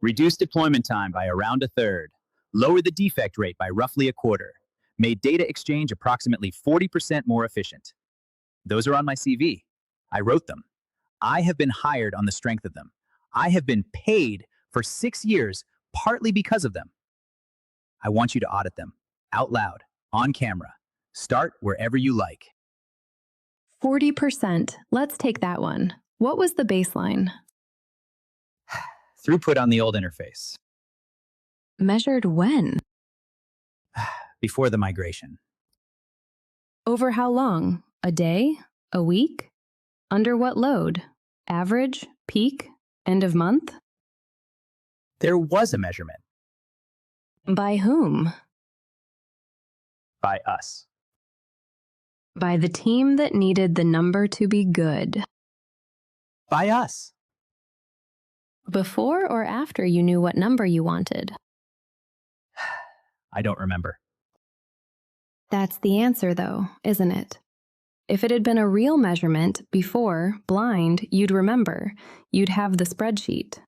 Reduced deployment time by around a third. Lowered the defect rate by roughly a quarter. Made data exchange approximately 40% more efficient. Those are on my CV. I wrote them. I have been hired on the strength of them. I have been paid for 6 years partly because of them. I want you to audit them, out loud, on camera. Start wherever you like. 40%. Let's take that one. What was the baseline? Throughput on the old interface. Measured when? Before the migration. Over how long? A day? A week? Under what load? Average? Peak? End of month? There was a measurement. By whom? By us. By the team that needed the number to be good. By us. Before or after you knew what number you wanted? I don't remember. That's the answer, though, isn't it? If it had been a real measurement before, blind, you'd remember. You'd have the spreadsheet.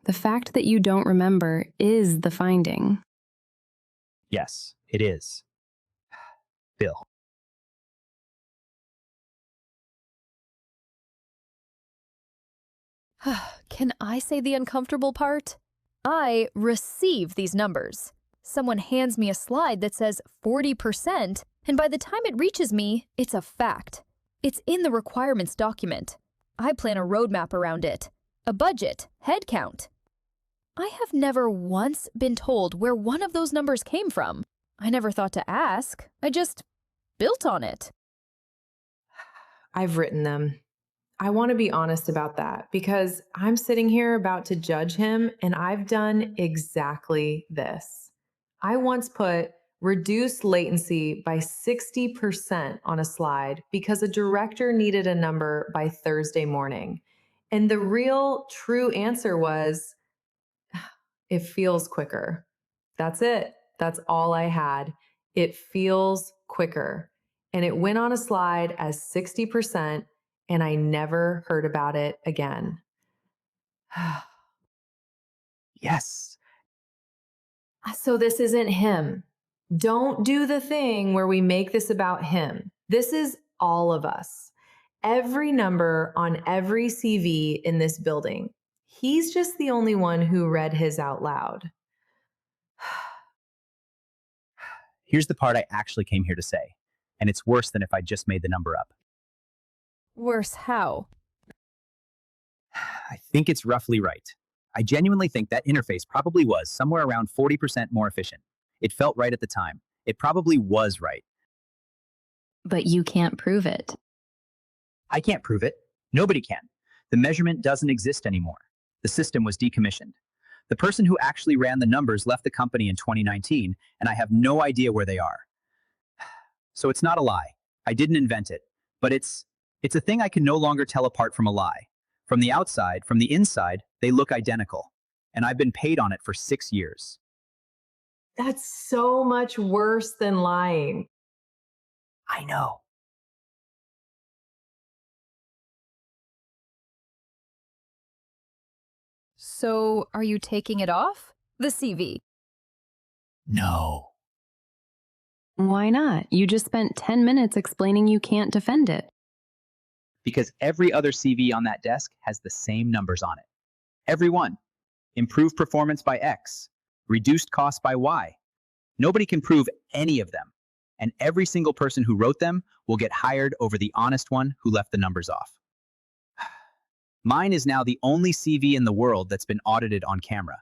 The fact that you don't remember is the finding. Yes, it is. Bill. Can I say the uncomfortable part? I receive these numbers. Someone hands me a slide that says 40%, and by the time it reaches me, it's a fact. It's in the requirements document. I plan a roadmap around it, a budget, head count. I have never once been told where one of those numbers came from. I never thought to ask. I just built on it. I've written them. I want to be honest about that because I'm sitting here about to judge him and I've done exactly this. I once put reduce latency by 60% on a slide because a director needed a number by Thursday morning. And the real true answer was, it feels quicker. That's it. That's all I had. It feels quicker. And it went on a slide as 60%. And I never heard about it again. Yes. So this isn't him. Don't do the thing where we make this about him. This is all of us. Every number on every CV in this building. He's just the only one who read his out loud. Here's the part I actually came here to say, and it's worse than if I just made the number up. Worse how? I think it's roughly right. I genuinely think that interface probably was somewhere around 40% more efficient. It felt right at the time. It probably was right. But you can't prove it. I can't prove it. Nobody can. The measurement doesn't exist anymore. The system was decommissioned. The person who actually ran the numbers left the company in 2019, and I have no idea where they are. So it's not a lie. I didn't invent it. But it's a thing I can no longer tell apart from a lie. From the outside, from the inside, they look identical. And I've been paid on it for 6 years. That's so much worse than lying. I know. So, are you taking it off? The CV. No. Why not? You just spent 10 minutes explaining you can't defend it. Because every other CV on that desk has the same numbers on it. Every one. Improved performance by X. Reduced cost by Y. Nobody can prove any of them. And every single person who wrote them will get hired over the honest one who left the numbers off. Mine is now the only CV in the world that's been audited on camera.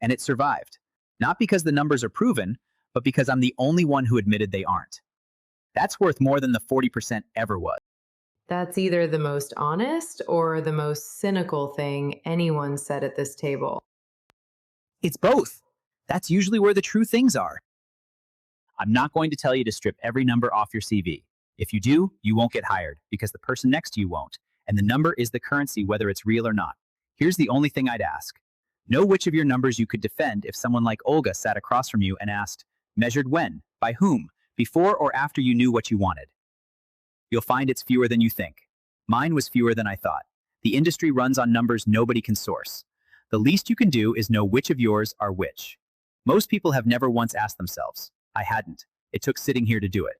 And it survived. Not because the numbers are proven, but because I'm the only one who admitted they aren't. That's worth more than the 40% ever was. That's either the most honest or the most cynical thing anyone said at this table. It's both. That's usually where the true things are. I'm not going to tell you to strip every number off your CV. If you do, you won't get hired because the person next to you won't. And the number is the currency whether it's real or not. Here's the only thing I'd ask. Know which of your numbers you could defend if someone like Olga sat across from you and asked, measured when, by whom, before or after you knew what you wanted. You'll find it's fewer than you think. Mine was fewer than I thought. The industry runs on numbers nobody can source. The least you can do is know which of yours are which. Most people have never once asked themselves. I hadn't. It took sitting here to do it.